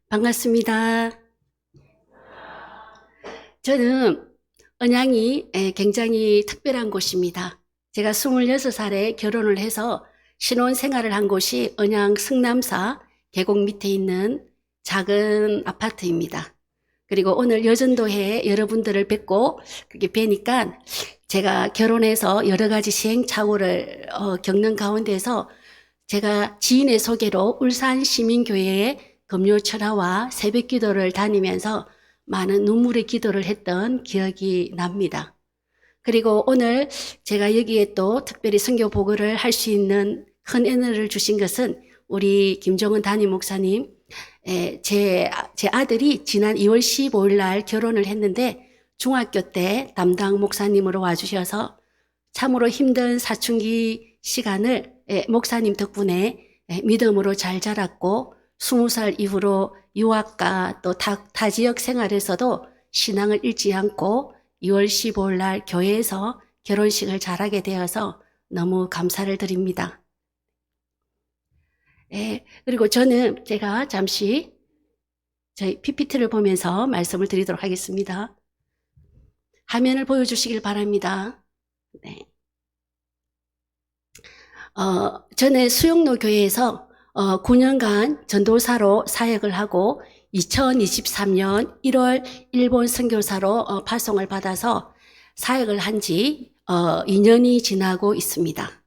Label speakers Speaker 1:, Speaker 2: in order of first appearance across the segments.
Speaker 1: 반갑습니다. 저는 언양이 굉장히 특별한 곳입니다. 제가 26살에 결혼을 해서 신혼생활을 한 곳이 언양 성남사 계곡 밑에 있는 작은 아파트입니다. 그리고 오늘 여전도에 여러분들을 뵙고 그렇게 뵈니까 제가 결혼해서 여러 가지 시행착오를 겪는 가운데서 제가 지인의 소개로 울산시민교회에 금요철화와 새벽기도를 다니면서 많은 눈물의 기도를 했던 기억이 납니다. 그리고 오늘 제가 여기에 또 특별히 선교 보고를 할 수 있는 큰 은혜를 주신 것은 우리 김종은 담임 목사님, 제 아들이 지난 2월 15일 날 결혼을 했는데 중학교 때 담당 목사님으로 와주셔서 참으로 힘든 사춘기 시간을 목사님 덕분에 믿음으로 잘 자랐고 20살 이후로 유학과 또 타 지역 생활에서도 신앙을 잃지 않고 2월 15일 날 교회에서 결혼식을 잘하게 되어서 너무 감사를 드립니다. 그리고 제가 잠시 저희 PPT를 보면서 말씀을 드리도록 하겠습니다. 화면을 보여주시길 바랍니다. 네. 전에 수용로 교회에서 9년간 전도사로 사역을 하고 2023년 1월 일본 선교사로 파송을 받아서 사역을 한 지 2년이 지나고 있습니다.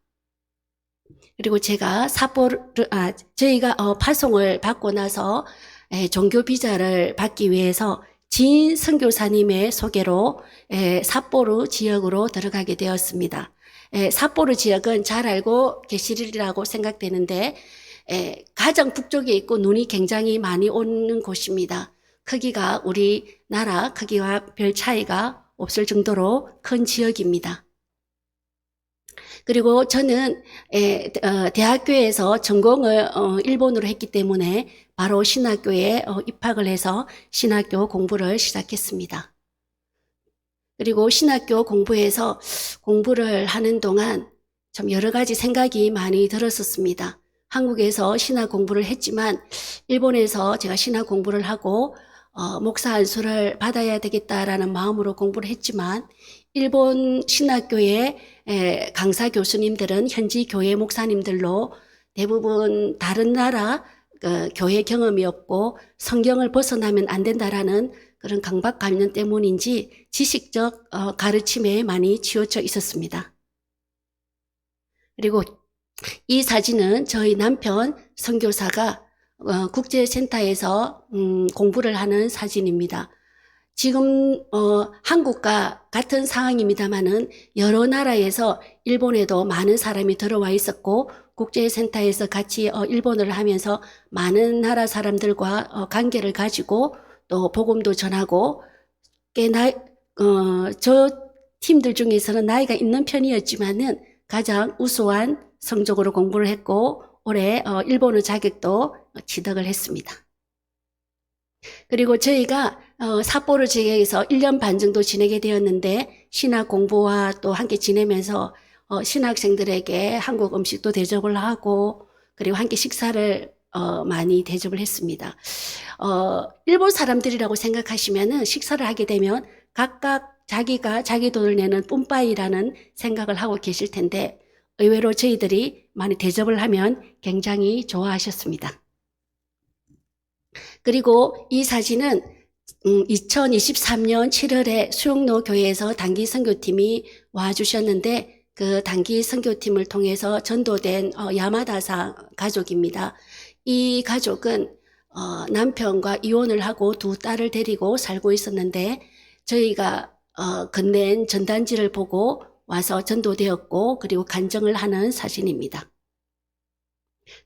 Speaker 1: 그리고 제가 저희가 파송을 받고 나서 종교 비자를 받기 위해서 지인 선교사님의 소개로 삿포로 지역으로 들어가게 되었습니다. 삿포로 지역은 잘 알고 계시리라고 생각되는데 가장 북쪽에 있고 눈이 굉장히 많이 오는 곳입니다. 크기가 우리나라 크기와 별 차이가 없을 정도로 큰 지역입니다. 그리고 저는 대학교에서 전공을 일본어로 했기 때문에 바로 신학교에 입학을 해서 신학교 공부를 시작했습니다. 그리고 신학교 공부에서 공부를 하는 동안 참 여러 가지 생각이 많이 들었었습니다. 한국에서 신학 공부를 했지만 일본에서 제가 신학 공부를 하고 목사 안수를 받아야 되겠다라는 마음으로 공부를 했지만 일본 신학교의 강사 교수님들은 현지 교회 목사님들로 대부분 다른 나라 교회 경험이 없고 성경을 벗어나면 안 된다라는 그런 강박관념 때문인지 지식적 가르침에 많이 치우쳐 있었습니다. 그리고 이 사진은 저희 남편 선교사가 국제센터에서 공부를 하는 사진입니다. 지금 한국과 같은 상황입니다만은 여러 나라에서 일본에도 많은 사람이 들어와 있었고 국제센터에서 같이 일본어를 하면서 많은 나라 사람들과 관계를 가지고 또 복음도 전하고 저 팀들 중에서는 나이가 있는 편이었지만은 가장 우수한 성적으로 공부를 했고 올해 일본어 자격도 취득을 했습니다. 그리고 저희가 삿포로 지역에서 1년 반 정도 지내게 되었는데 신학 공부와 또 함께 지내면서 신학생들에게 한국 음식도 대접을 하고 그리고 함께 식사를 많이 대접을 했습니다. 일본 사람들이라고 생각하시면은 식사를 하게 되면 각각 자기가 자기 돈을 내는 뿜빠이라는 생각을 하고 계실 텐데 의외로 저희들이 많이 대접을 하면 굉장히 좋아하셨습니다. 그리고 이 사진은 2023년 7월에 수용로 교회에서 단기 선교팀이 와주셨는데 그 단기 선교팀을 통해서 전도된 야마다사 가족입니다. 이 가족은 남편과 이혼을 하고 두 딸을 데리고 살고 있었는데 저희가 건넨 전단지를 보고 와서 전도되었고 그리고 간증을 하는 사진입니다.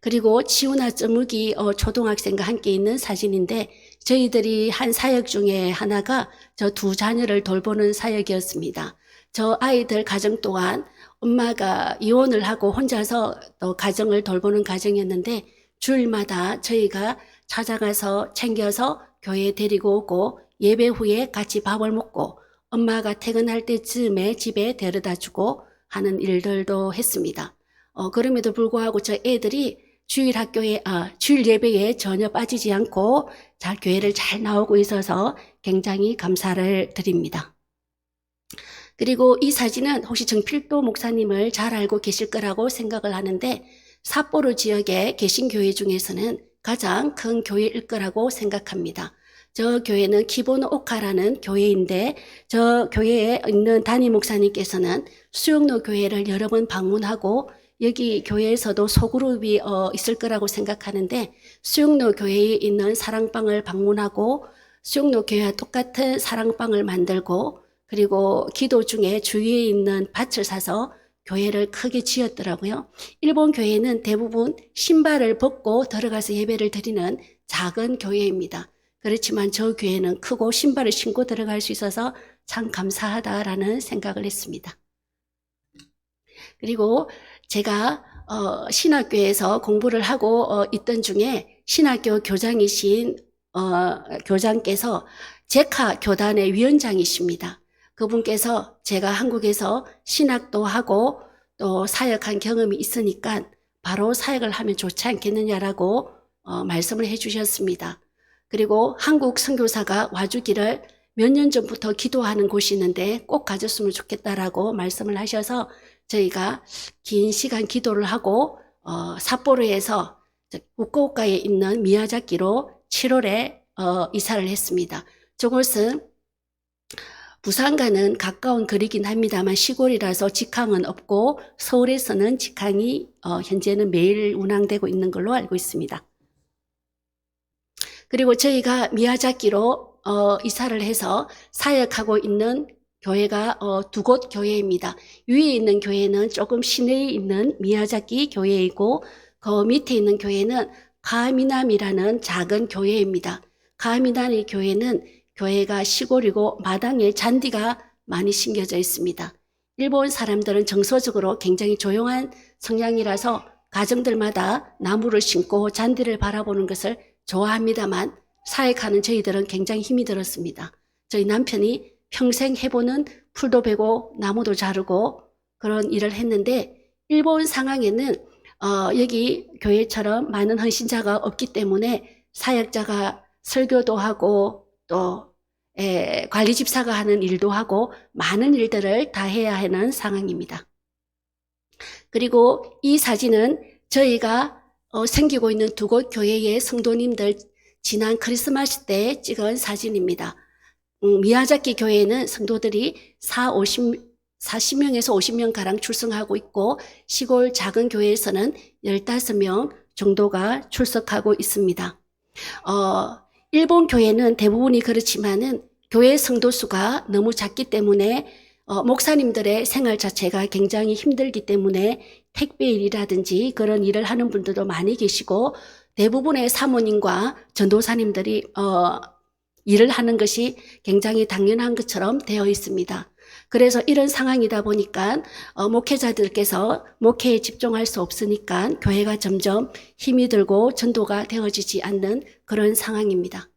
Speaker 1: 그리고 치우나 쩌묵이 초등학생과 함께 있는 사진인데 저희들이 한 사역 중에 하나가 저 두 자녀를 돌보는 사역이었습니다. 저 아이들 가정 또한 엄마가 이혼을 하고 혼자서 또 가정을 돌보는 가정이었는데 주일마다 저희가 찾아가서 챙겨서 교회에 데리고 오고 예배 후에 같이 밥을 먹고 엄마가 퇴근할 때쯤에 집에 데려다 주고 하는 일들도 했습니다. 그럼에도 불구하고 저 애들이 주일 예배에 전혀 빠지지 않고 교회를 잘 나오고 있어서 굉장히 감사를 드립니다. 그리고 이 사진은 혹시 정필도 목사님을 잘 알고 계실 거라고 생각을 하는데, 삿포로 지역에 계신 교회 중에서는 가장 큰 교회일 거라고 생각합니다. 저 교회는 기본오카라는 교회인데, 저 교회에 있는 담임 목사님께서는 수영로 교회를 여러 번 방문하고, 여기 교회에서도 소그룹이 있을 거라고 생각하는데, 수영로 교회에 있는 사랑방을 방문하고 수영로 교회와 똑같은 사랑방을 만들고, 그리고 기도 중에 주위에 있는 밭을 사서 교회를 크게 지었더라고요. 일본 교회는 대부분 신발을 벗고 들어가서 예배를 드리는 작은 교회입니다. 그렇지만 저 교회는 크고 신발을 신고 들어갈 수 있어서 참 감사하다라는 생각을 했습니다. 그리고 제가 신학교에서 공부를 하고 있던 중에 신학교 교장이신 교장께서 제카 교단의 위원장이십니다. 그분께서 제가 한국에서 신학도 하고 또 사역한 경험이 있으니까 바로 사역을 하면 좋지 않겠느냐라고 말씀을 해주셨습니다. 그리고 한국 선교사가 와주기를 몇 년 전부터 기도하는 곳이 있는데 꼭 가졌으면 좋겠다라고 말씀을 하셔서 저희가 긴 시간 기도를 하고 삿포로에서 후쿠오카에 있는 미야자키로 7월에 이사를 했습니다. 저곳은 부산과는 가까운 거리긴 합니다만 시골이라서 직항은 없고 서울에서는 직항이 현재는 매일 운항되고 있는 걸로 알고 있습니다. 그리고 저희가 미야자키로 이사를 해서 사역하고 있는 교회가 두 곳 교회입니다. 위에 있는 교회는 조금 시내에 있는 미야자키 교회이고 그 밑에 있는 교회는 가미남이라는 작은 교회입니다. 가미남의 교회는 교회가 시골이고 마당에 잔디가 많이 심겨져 있습니다. 일본 사람들은 정서적으로 굉장히 조용한 성향이라서 가정들마다 나무를 심고 잔디를 바라보는 것을 좋아합니다만 사역하는 저희들은 굉장히 힘이 들었습니다. 저희 남편이 평생 해보는 풀도 베고 나무도 자르고 그런 일을 했는데 일본 상황에는 여기 교회처럼 많은 헌신자가 없기 때문에 사역자가 설교도 하고 또 관리 집사가 하는 일도 하고 많은 일들을 다 해야 하는 상황입니다. 그리고 이 사진은 저희가 생기고 있는 두 곳 교회의 성도님들 지난 크리스마스 때 찍은 사진입니다. 미야자키 교회에는 성도들이 40명에서 50명 가량 출석하고 있고 시골 작은 교회에서는 15명 정도가 출석하고 있습니다. 일본 교회는 대부분이 그렇지만은 교회 성도 수가 너무 작기 때문에 목사님들의 생활 자체가 굉장히 힘들기 때문에 택배 일이라든지 그런 일을 하는 분들도 많이 계시고 대부분의 사모님과 전도사님들이 일을 하는 것이 굉장히 당연한 것처럼 되어 있습니다. 그래서 이런 상황이다 보니까 목회자들께서 목회에 집중할 수 없으니까 교회가 점점 힘이 들고 전도가 되어지지 않는 그런 상황입니다.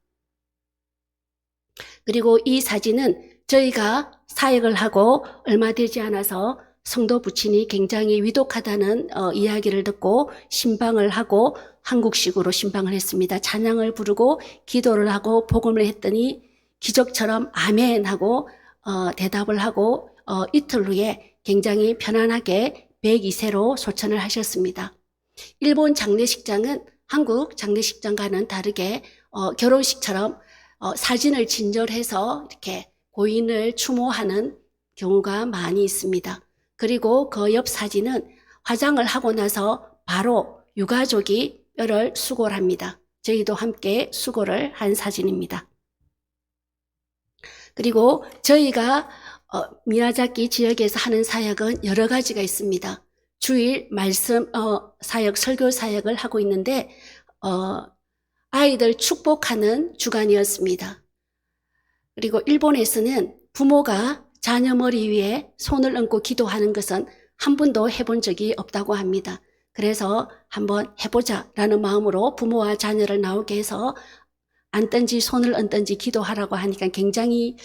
Speaker 1: 그리고 이 사진은 저희가 사역을 하고 얼마 되지 않아서 성도 부친이 굉장히 위독하다는 이야기를 듣고 신방을 하고 한국식으로 신방을 했습니다. 찬양을 부르고 기도를 하고 복음을 했더니 기적처럼 아멘 하고 대답을 하고 이틀 후에 굉장히 편안하게 102세로 소천을 하셨습니다. 일본 장례식장은 한국 장례식장과는 다르게 결혼식처럼 사진을 진열해서 이렇게 고인을 추모하는 경우가 많이 있습니다. 그리고 그 옆 사진은 화장을 하고 나서 바로 유가족이 뼈를 수고를 합니다. 저희도 함께 수고를 한 사진입니다. 그리고 저희가 미야자키 지역에서 하는 사역은 여러 가지가 있습니다. 주일 말씀 사역, 설교 사역을 하고 있는데 아이들 축복하는 주간이었습니다. 그리고 일본에서는 부모가 자녀 머리 위에 손을 얹고 기도하는 것은 한 번도 해본 적이 없다고 합니다. 그래서 한번 해보자라는 마음으로 부모와 자녀를 나오게 해서 앉든지 손을 얹든지 기도하라고 하니까 굉장히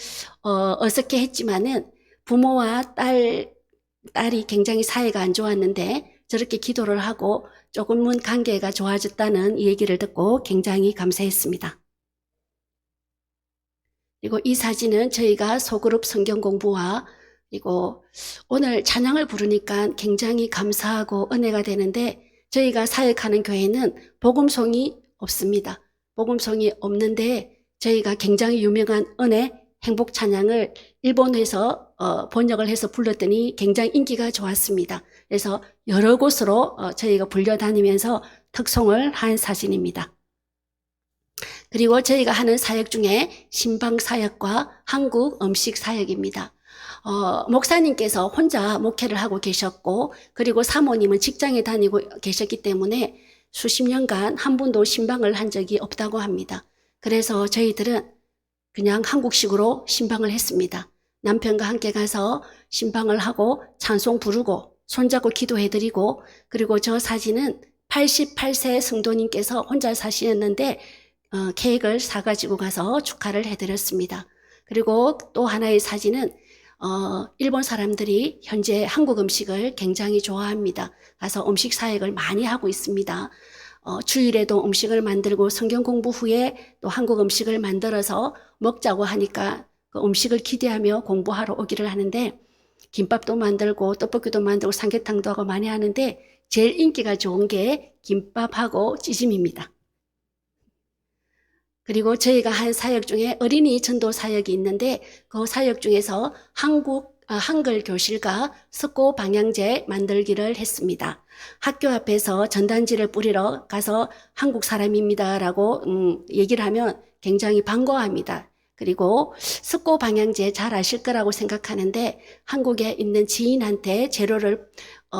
Speaker 1: 어색해 했지만은 부모와 딸이 굉장히 사이가 안 좋았는데 저렇게 기도를 하고 조금은 관계가 좋아졌다는 이 얘기를 듣고 굉장히 감사했습니다. 그리고 이 사진은 저희가 소그룹 성경 공부와 그리고 오늘 찬양을 부르니까 굉장히 감사하고 은혜가 되는데 저희가 사역하는 교회는 복음송이 없습니다. 복음송이 없는데 저희가 굉장히 유명한 은혜 행복 찬양을 일본에서 번역을 해서 불렀더니 굉장히 인기가 좋았습니다. 그래서 여러 곳으로 저희가 불려다니면서 특송을 한 사진입니다. 그리고 저희가 하는 사역 중에 신방 사역과 한국 음식 사역입니다. 목사님께서 혼자 목회를 하고 계셨고 그리고 사모님은 직장에 다니고 계셨기 때문에 수십 년간 한 번도 신방을 한 적이 없다고 합니다. 그래서 저희들은 그냥 한국식으로 신방을 했습니다. 남편과 함께 가서 신방을 하고 찬송 부르고 손잡고 기도해드리고 그리고 저 사진은 88세 성도님께서 혼자 사시는데 케이크를 사가지고 가서 축하를 해드렸습니다. 그리고 또 하나의 사진은 일본 사람들이 현재 한국 음식을 굉장히 좋아합니다. 가서 음식 사역을 많이 하고 있습니다. 주일에도 음식을 만들고 성경 공부 후에 또 한국 음식을 만들어서 먹자고 하니까 그 음식을 기대하며 공부하러 오기를 하는데 김밥도 만들고 떡볶이도 만들고 삼계탕도 하고 많이 하는데 제일 인기가 좋은 게 김밥하고 찌짐입니다. 그리고 저희가 한 사역 중에 어린이 전도 사역이 있는데 그 사역 중에서 한글 교실과 석고 방향제 만들기를 했습니다. 학교 앞에서 전단지를 뿌리러 가서 한국 사람입니다라고 얘기를 하면 굉장히 반가워합니다. 그리고 석고 방향제 잘 아실 거라고 생각하는데 한국에 있는 지인한테 재료를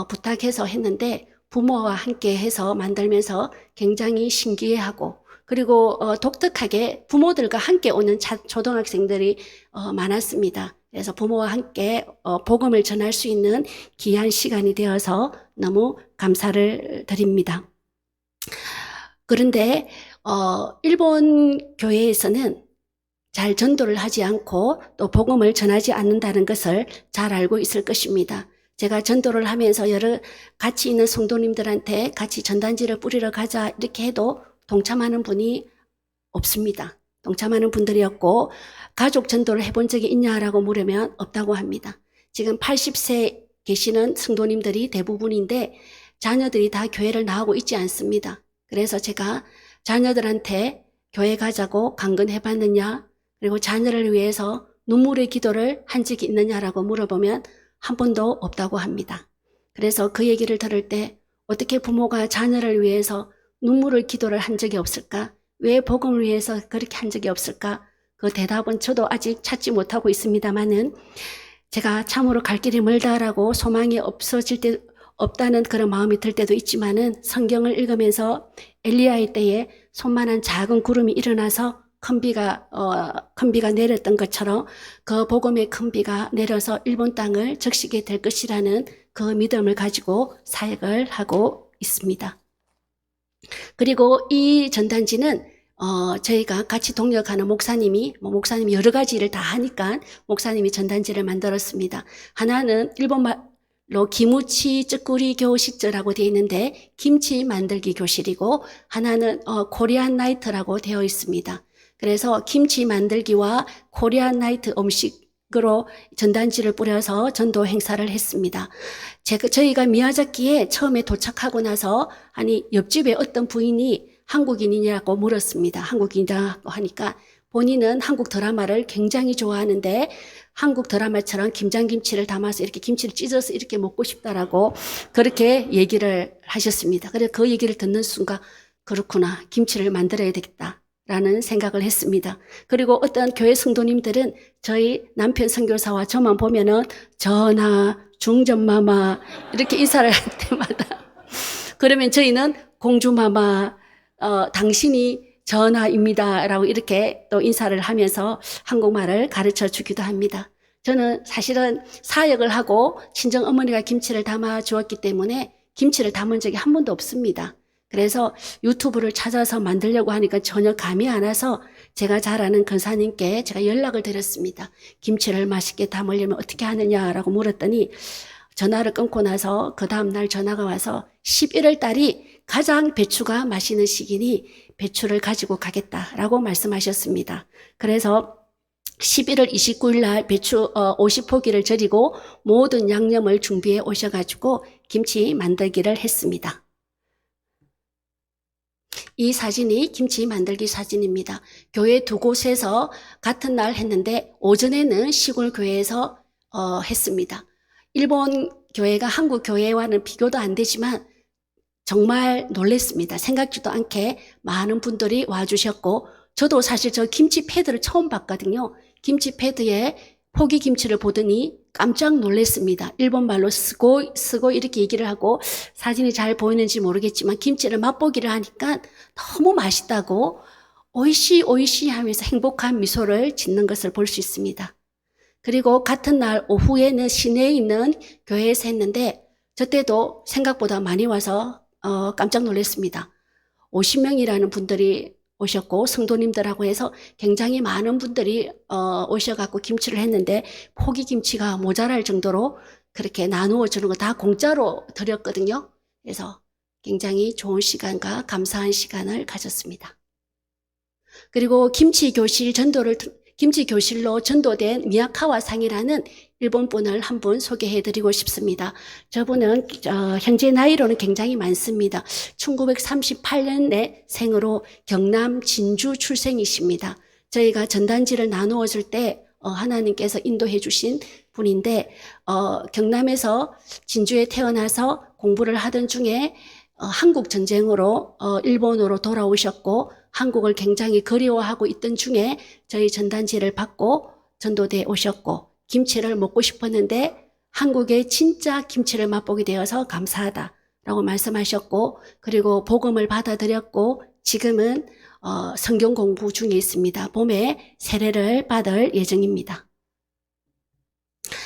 Speaker 1: 부탁해서 했는데 부모와 함께 해서 만들면서 굉장히 신기해하고 그리고 독특하게 부모들과 함께 오는 초등학생들이 많았습니다. 그래서 부모와 함께 복음을 전할 수 있는 귀한 시간이 되어서 너무 감사를 드립니다. 그런데 일본 교회에서는 잘 전도를 하지 않고 또 복음을 전하지 않는다는 것을 잘 알고 있을 것입니다. 제가 전도를 하면서 같이 있는 성도님들한테 같이 전단지를 뿌리러 가자 이렇게 해도 동참하는 분이 없습니다. 동참하는 분들이 없고 가족 전도를 해본 적이 있냐라고 물으면 없다고 합니다. 지금 80세 계시는 성도님들이 대부분인데 자녀들이 다 교회를 나오고 있지 않습니다. 그래서 제가 자녀들한테 교회 가자고 강건해봤느냐 그리고 자녀를 위해서 눈물의 기도를 한 적이 있느냐라고 물어보면 한 번도 없다고 합니다. 그래서 그 얘기를 들을 때 어떻게 부모가 자녀를 위해서 눈물을 기도를 한 적이 없을까? 왜 복음을 위해서 그렇게 한 적이 없을까? 그 대답은 저도 아직 찾지 못하고 있습니다만은 제가 참으로 갈 길이 멀다라고 소망이 없다는 그런 마음이 들 때도 있지만은 성경을 읽으면서 엘리야의 때에 손만한 작은 구름이 일어나서 큰 비가 내렸던 것처럼 그 복음의 큰 비가 내려서 일본 땅을 적시게 될 것이라는 그 믿음을 가지고 사역을 하고 있습니다. 그리고 이 전단지는 저희가 같이 동역하는 목사님이 여러 가지 일을 다 하니까 목사님이 전단지를 만들었습니다. 하나는 일본말로 기무치 쯔꾸리 교실이라고 되어 있는데 김치 만들기 교실이고 하나는 코리안 나이트라고 되어 있습니다. 그래서 김치 만들기와 코리안 나이트 음식으로 전단지를 뿌려서 전도 행사를 했습니다. 저희가 미야자키에 처음에 도착하고 나서 옆집에 어떤 부인이 한국인이냐고 물었습니다. 한국인이라고 하니까 본인은 한국 드라마를 굉장히 좋아하는데 한국 드라마처럼 김장김치를 담아서 이렇게 김치를 찢어서 이렇게 먹고 싶다라고 그렇게 얘기를 하셨습니다. 그래서 그 얘기를 듣는 순간 그렇구나, 김치를 만들어야 되겠다 라는 생각을 했습니다. 그리고 어떤 교회 성도님들은 저희 남편 선교사와 저만 보면은 전하, 중전마마 이렇게 인사를 할 때마다 그러면 저희는 공주마마, 당신이 전하입니다 라고 이렇게 또 인사를 하면서 한국말을 가르쳐 주기도 합니다. 저는 사실은 사역을 하고 친정 어머니가 김치를 담아 주었기 때문에 김치를 담은 적이 한 번도 없습니다. 그래서 유튜브를 찾아서 만들려고 하니까 전혀 감이 안 와서 제가 잘 아는 권사님께 제가 연락을 드렸습니다. 김치를 맛있게 담으려면 어떻게 하느냐라고 물었더니 전화를 끊고 나서 그 다음날 전화가 와서 11월 달이 가장 배추가 맛있는 시기니 배추를 가지고 가겠다라고 말씀하셨습니다. 그래서 11월 29일 날 배추 50포기를 절이고 모든 양념을 준비해 오셔가지고 김치 만들기를 했습니다. 이 사진이 김치 만들기 사진입니다. 교회 두 곳에서 같은 날 했는데 오전에는 시골 교회에서 했습니다. 일본 교회가 한국 교회와는 비교도 안 되지만 정말 놀랬습니다. 생각지도 않게 많은 분들이 와주셨고 저도 사실 저 김치 패드를 처음 봤거든요. 김치 패드에 포기 김치를 보더니 깜짝 놀랐습니다. 일본말로 쓰고 이렇게 얘기를 하고 사진이 잘 보이는지 모르겠지만 김치를 맛보기를 하니까 너무 맛있다고 오이시 오이시 하면서 행복한 미소를 짓는 것을 볼 수 있습니다. 그리고 같은 날 오후에는 시내에 있는 교회에서 했는데 저 때도 생각보다 많이 와서 깜짝 놀랐습니다. 50명이라는 분들이 오셨고 성도님들하고 해서 굉장히 많은 분들이 오셔갖고 김치를 했는데 포기 김치가 모자랄 정도로 그렇게 나누어 주는 거 다 공짜로 드렸거든요. 그래서 굉장히 좋은 시간과 감사한 시간을 가졌습니다. 그리고 김치 교실로 전도된 미야카와 상이라는 일본 분을 한 분 소개해드리고 싶습니다. 저분은 현재 나이로는 굉장히 많습니다. 1938년에 생으로 경남 진주 출생이십니다. 저희가 전단지를 나누어 줄 때 하나님께서 인도해 주신 분인데 경남에서 진주에 태어나서 공부를 하던 중에 한국 전쟁으로 일본으로 돌아오셨고 한국을 굉장히 그리워하고 있던 중에 저희 전단지를 받고 전도대에 오셨고 김치를 먹고 싶었는데 한국의 진짜 김치를 맛보게 되어서 감사하다라고 말씀하셨고 그리고 복음을 받아들였고 지금은 성경 공부 중에 있습니다. 봄에 세례를 받을 예정입니다.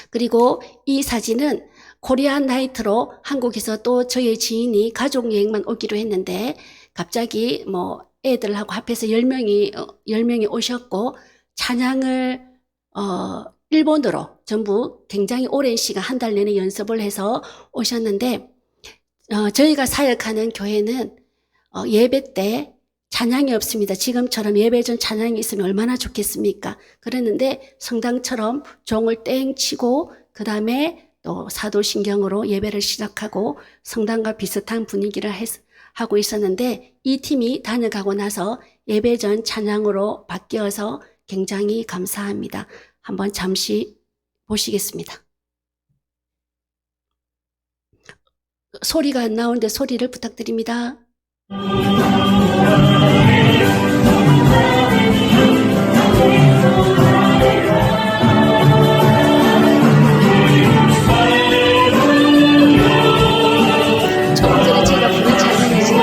Speaker 1: 그리고 이 사진은 코리안 나이트로 한국에서 또 저희 지인이 가족 여행만 오기로 했는데 갑자기 애들하고 합해서 10명이 오셨고 찬양을 일본어로 전부 굉장히 오랜 시간 한 달 내내 연습을 해서 오셨는데 저희가 사역하는 교회는 예배 때 찬양이 없습니다. 지금처럼 예배 전 찬양이 있으면 얼마나 좋겠습니까? 그랬는데 성당처럼 종을 땡 치고 그 다음에 또 사도신경으로 예배를 시작하고 성당과 비슷한 분위기를 하고 있었는데 이 팀이 다녀가고 나서 예배 전 찬양으로 바뀌어서 굉장히 감사합니다. 한번 잠시 보시겠습니다. 소리가 안 나오는데 소리를 부탁드립니다. 조금 전에 제가 부른 찬양이죠.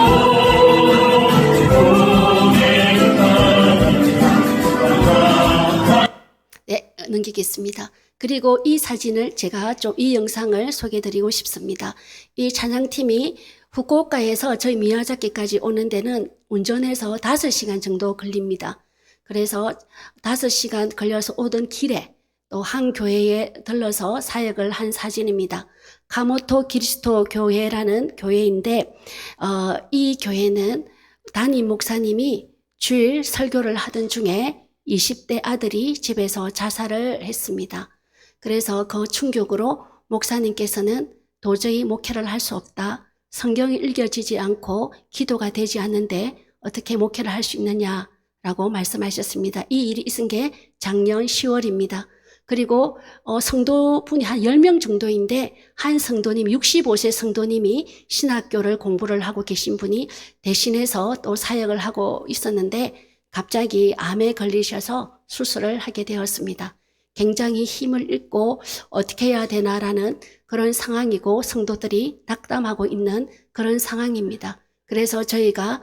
Speaker 1: 네, 넘기겠습니다. 그리고 이 사진을 제가 이 영상을 소개해드리고 싶습니다. 이 찬양팀이 후쿠오카에서 저희 미야자키까지 오는 데는 운전해서 5시간 정도 걸립니다. 그래서 5시간 걸려서 오던 길에 또 한 교회에 들러서 사역을 한 사진입니다. 가모토 그리스도 교회라는 교회인데 이 교회는 담임 목사님이 주일 설교를 하던 중에 20대 아들이 집에서 자살을 했습니다. 그래서 그 충격으로 목사님께서는 도저히 목회를 할 수 없다. 성경이 읽혀지지 않고 기도가 되지 않는데 어떻게 목회를 할 수 있느냐라고 말씀하셨습니다. 이 일이 있은 게 작년 10월입니다. 그리고 성도분이 한 10명 정도인데 한 성도님 65세 성도님이 신학교를 공부를 하고 계신 분이 대신해서 또 사역을 하고 있었는데 갑자기 암에 걸리셔서 수술을 하게 되었습니다. 굉장히 힘을 잃고 어떻게 해야 되나라는 그런 상황이고 성도들이 낙담하고 있는 그런 상황입니다. 그래서 저희가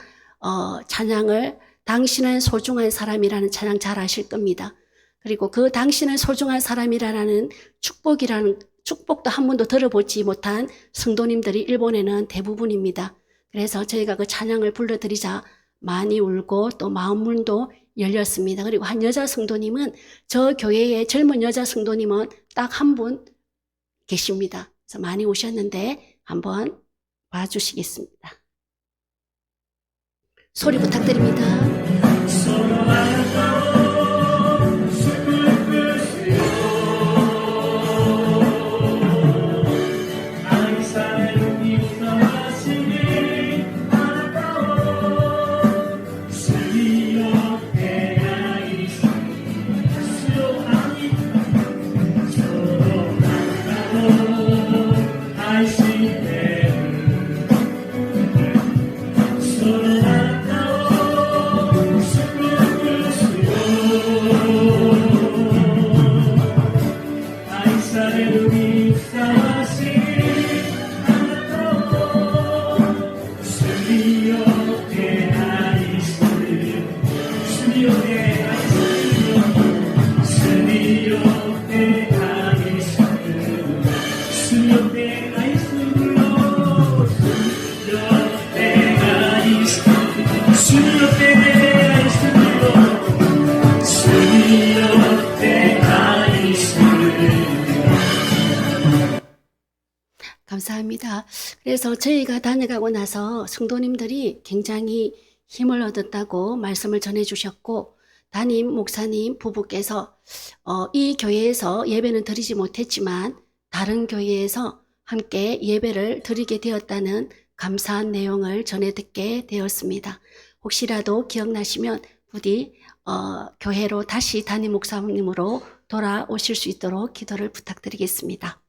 Speaker 1: 찬양을 당신은 소중한 사람이라는 찬양 잘 아실 겁니다. 그리고 그 당신은 소중한 사람이라는 축복도 한 번도 들어보지 못한 성도님들이 일본에는 대부분입니다. 그래서 저희가 그 찬양을 불러드리자 많이 울고 또 마음문도 열렸습니다. 그리고 한 여자 성도님은 저 교회의 젊은 여자 성도님은 딱 한 분 계십니다. 그래서 많이 오셨는데 한번 봐주시겠습니다. 소리 부탁드립니다. 감사합니다. 그래서 저희가 다녀가고 나서 성도님들이 굉장히 힘을 얻었다고 말씀을 전해주셨고, 담임 목사님 부부께서 이 교회에서 예배는 드리지 못했지만 다른 교회에서 함께 예배를 드리게 되었다는 감사한 내용을 전해 듣게 되었습니다. 혹시라도 기억나시면 부디 교회로 다시 담임 목사님으로 돌아오실 수 있도록 기도를 부탁드리겠습니다.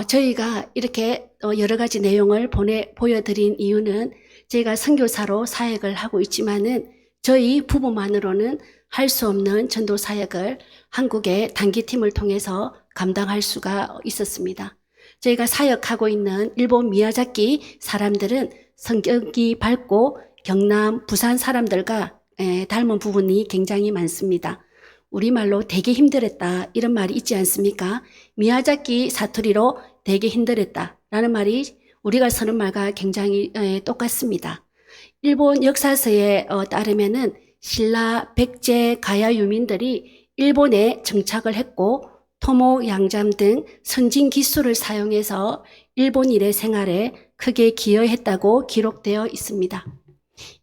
Speaker 1: 저희가 이렇게 여러 가지 내용을 보여드린 이유는 제가 선교사로 사역을 하고 있지만은 저희 부부만으로는 할 수 없는 전도 사역을 한국의 단기팀을 통해서 감당할 수가 있었습니다. 저희가 사역하고 있는 일본 미야자키 사람들은 성격이 밝고 경남, 부산 사람들과 닮은 부분이 굉장히 많습니다. 우리말로 되게 힘들었다 이런 말이 있지 않습니까? 미야자키 사투리로 되게 힘들었다 라는 말이 우리가 쓰는 말과 굉장히 똑같습니다. 일본 역사서에 따르면은 신라, 백제, 가야 유민들이 일본에 정착을 했고 토목, 양잠 등 선진 기술을 사용해서 일본 일의 생활에 크게 기여했다고 기록되어 있습니다.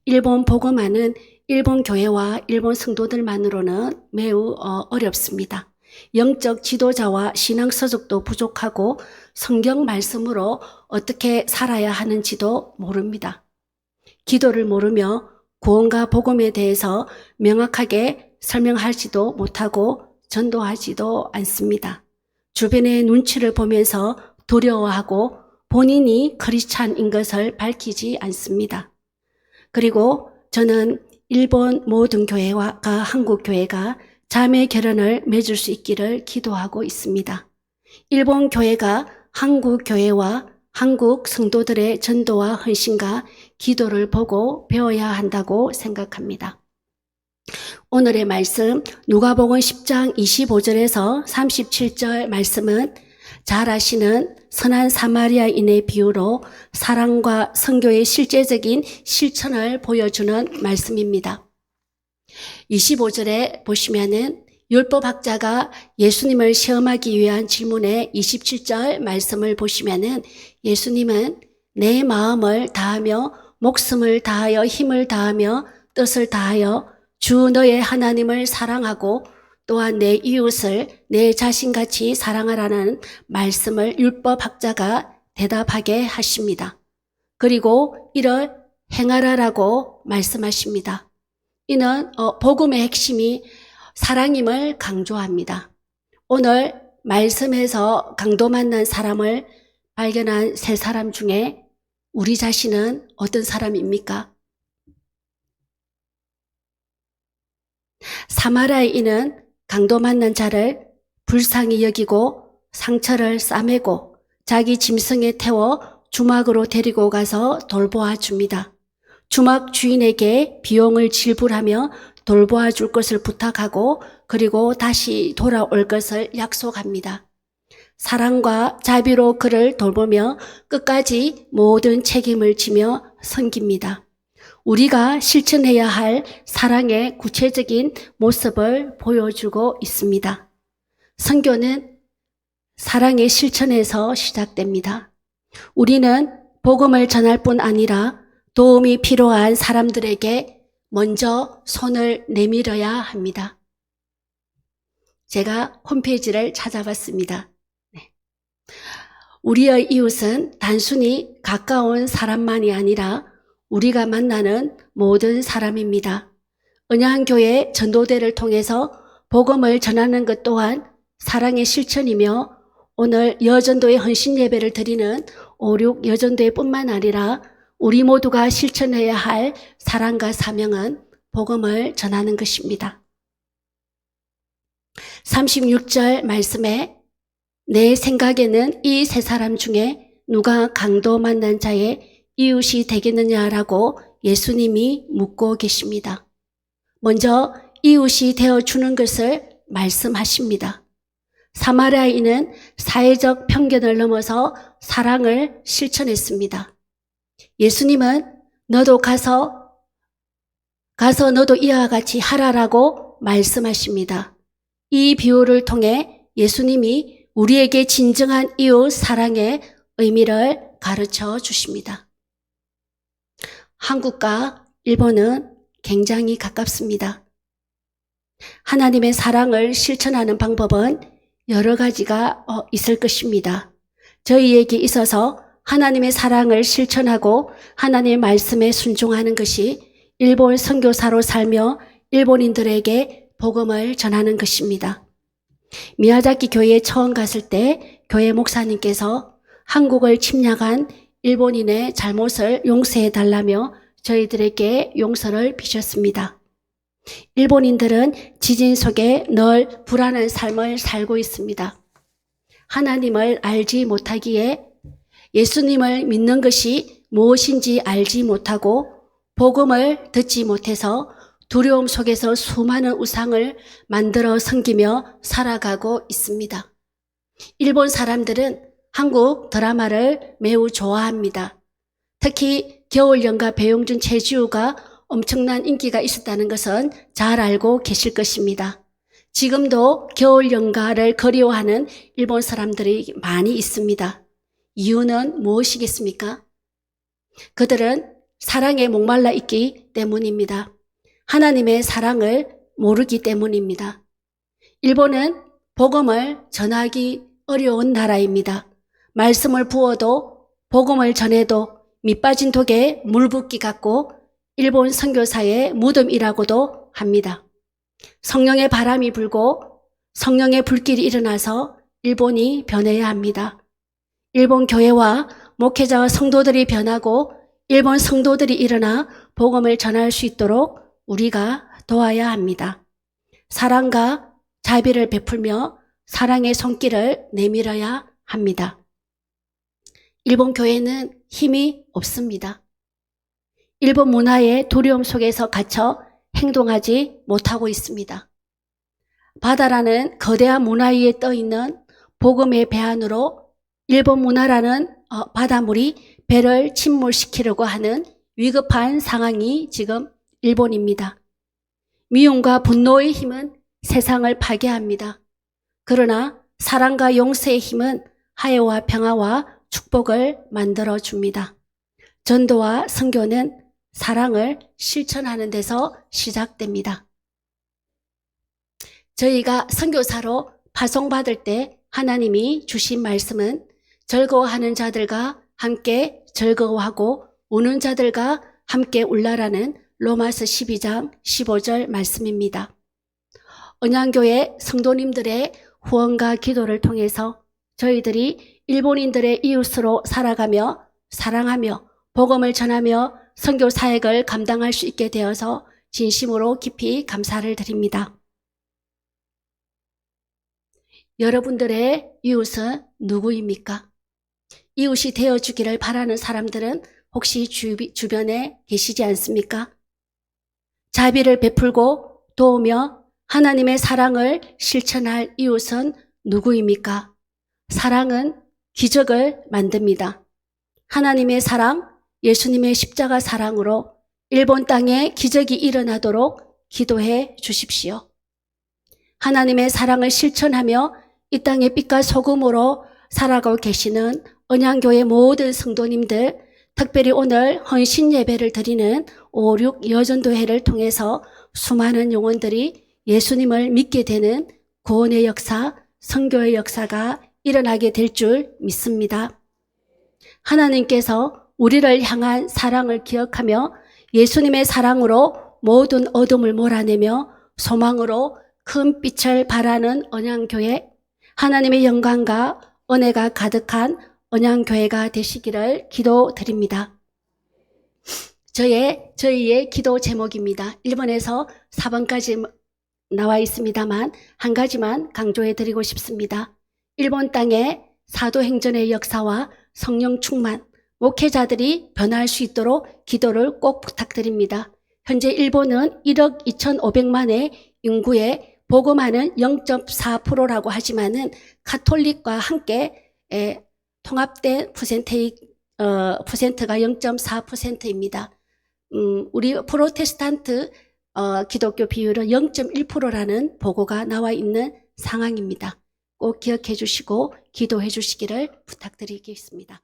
Speaker 1: 일본 복음화는 일본 교회와 일본 성도들만으로는 매우 어렵습니다. 영적 지도자와 신앙 서적도 부족하고 성경 말씀으로 어떻게 살아야 하는지도 모릅니다. 기도를 모르며 구원과 복음에 대해서 명확하게 설명하지도 못하고 전도하지도 않습니다. 주변의 눈치를 보면서 두려워하고 본인이 크리스찬인 것을 밝히지 않습니다. 그리고 저는 일본 모든 교회와 한국 교회가 자매 결연을 맺을 수 있기를 기도하고 있습니다. 일본 교회가 한국 교회와 한국 성도들의 전도와 헌신과 기도를 보고 배워야 한다고 생각합니다. 오늘의 말씀 누가복음 10장 25절에서 37절 말씀은 잘 아시는 선한 사마리아인의 비유로 사랑과 선교의 실제적인 실천을 보여주는 말씀입니다. 25절에 보시면은 율법학자가 예수님을 시험하기 위한 질문의 27절 말씀을 보시면은 예수님은 내 마음을 다하며 목숨을 다하여 힘을 다하며 뜻을 다하여 주 너의 하나님을 사랑하고 또한 내 이웃을 내 자신같이 사랑하라는 말씀을 율법학자가 대답하게 하십니다. 그리고 이를 행하라라고 말씀하십니다. 이는 복음의 핵심이 사랑임을 강조합니다. 오늘 말씀에서 강도 만난 사람을 발견한 세 사람 중에 우리 자신은 어떤 사람입니까? 사마리아인은 강도 만난 자를 불쌍히 여기고 상처를 싸매고 자기 짐승에 태워 주막으로 데리고 가서 돌보아 줍니다. 주막 주인에게 비용을 지불하며 돌보아 줄 것을 부탁하고 그리고 다시 돌아올 것을 약속합니다. 사랑과 자비로 그를 돌보며 끝까지 모든 책임을 지며 섬깁니다. 우리가 실천해야 할 사랑의 구체적인 모습을 보여주고 있습니다. 선교는 사랑의 실천에서 시작됩니다. 우리는 복음을 전할 뿐 아니라 도움이 필요한 사람들에게 먼저 손을 내밀어야 합니다. 제가 홈페이지를 찾아봤습니다. 네. 우리의 이웃은 단순히 가까운 사람만이 아니라 우리가 만나는 모든 사람입니다. 언양교회 전도대를 통해서 복음을 전하는 것 또한 사랑의 실천이며 오늘 여전도의 헌신 예배를 드리는 5.6 여전도회 뿐만 아니라 우리 모두가 실천해야 할 사랑과 사명은 복음을 전하는 것입니다. 36절 말씀에 내 생각에는 이 세 사람 중에 누가 강도 만난 자의 이웃이 되겠느냐라고 예수님이 묻고 계십니다. 먼저 이웃이 되어주는 것을 말씀하십니다. 사마리아인은 사회적 편견을 넘어서 사랑을 실천했습니다. 예수님은 너도 가서 너도 이와 같이 하라라고 말씀하십니다. 이 비유를 통해 예수님이 우리에게 진정한 이웃 사랑의 의미를 가르쳐 주십니다. 한국과 일본은 굉장히 가깝습니다. 하나님의 사랑을 실천하는 방법은 여러 가지가 있을 것입니다. 저희에게 있어서 하나님의 사랑을 실천하고 하나님의 말씀에 순종하는 것이 일본 선교사로 살며 일본인들에게 복음을 전하는 것입니다. 미야자키 교회에 처음 갔을 때 교회 목사님께서 한국을 침략한 일본인의 잘못을 용서해 달라며 저희들에게 용서를 비셨습니다. 일본인들은 지진 속에 늘 불안한 삶을 살고 있습니다. 하나님을 알지 못하기에 예수님을 믿는 것이 무엇인지 알지 못하고 복음을 듣지 못해서 두려움 속에서 수많은 우상을 만들어 섬기며 살아가고 있습니다. 일본 사람들은 한국 드라마를 매우 좋아합니다. 특히 겨울연가 배용준 최지우가 엄청난 인기가 있었다는 것은 잘 알고 계실 것입니다. 지금도 겨울연가를 그리워하는 일본 사람들이 많이 있습니다. 이유는 무엇이겠습니까? 그들은 사랑에 목말라 있기 때문입니다. 하나님의 사랑을 모르기 때문입니다. 일본은 복음을 전하기 어려운 나라입니다. 말씀을 부어도 복음을 전해도 밑빠진 독에 물 붓기 같고 일본 선교사의 무덤이라고도 합니다. 성령의 바람이 불고 성령의 불길이 일어나서 일본이 변해야 합니다. 일본 교회와 목회자와 성도들이 변하고 일본 성도들이 일어나 복음을 전할 수 있도록 우리가 도와야 합니다. 사랑과 자비를 베풀며 사랑의 손길을 내밀어야 합니다. 일본 교회는 힘이 없습니다. 일본 문화의 두려움 속에서 갇혀 행동하지 못하고 있습니다. 바다라는 거대한 문화 위에 떠 있는 복음의 배 안으로 일본 문화라는 바닷물이 배를 침몰시키려고 하는 위급한 상황이 지금 일본입니다. 미움과 분노의 힘은 세상을 파괴합니다. 그러나 사랑과 용서의 힘은 화해와 평화와 축복을 만들어 줍니다. 전도와 선교는 사랑을 실천하는 데서 시작됩니다. 저희가 선교사로 파송받을 때 하나님이 주신 말씀은 즐거워하는 자들과 함께 즐거워하고 우는 자들과 함께 울라라는 로마서 12장 15절 말씀입니다. 언양교회 성도님들의 후원과 기도를 통해서 저희들이 일본인들의 이웃으로 살아가며 사랑하며 복음을 전하며 선교 사역을 감당할 수 있게 되어서 진심으로 깊이 감사를 드립니다. 여러분들의 이웃은 누구입니까? 이웃이 되어주기를 바라는 사람들은 혹시 주변에 계시지 않습니까? 자비를 베풀고 도우며 하나님의 사랑을 실천할 이웃은 누구입니까? 사랑은 기적을 만듭니다. 하나님의 사랑, 예수님의 십자가 사랑으로 일본 땅에 기적이 일어나도록 기도해 주십시오. 하나님의 사랑을 실천하며 이 땅의 빛과 소금으로 살아가고 계시는 언양교회 모든 성도님들 특별히 오늘 헌신 예배를 드리는 5, 6 여전도회를 통해서 수많은 영혼들이 예수님을 믿게 되는 구원의 역사, 선교의 역사가 일어나게 될 줄 믿습니다. 하나님께서 우리를 향한 사랑을 기억하며 예수님의 사랑으로 모든 어둠을 몰아내며 소망으로 큰 빛을 발하는 언양교회, 하나님의 영광과 은혜가 가득한 언양교회가 되시기를 기도드립니다. 저희의 기도 제목입니다. 1번에서 4번까지 나와 있습니다만 한 가지만 강조해 드리고 싶습니다. 일본 땅의 사도행전의 역사와 성령 충만, 목회자들이 변화할 수 있도록 기도를 꼭 부탁드립니다. 현재 일본은 1억 2,500만의 인구에 복음하는 0.4%라고 하지만은 가톨릭과 함께 통합된 퍼센트가 0.4%입니다. 우리 프로테스탄트 기독교 비율은 0.1%라는 보고가 나와 있는 상황입니다. 꼭 기억해 주시고 기도해 주시기를 부탁드리겠습니다.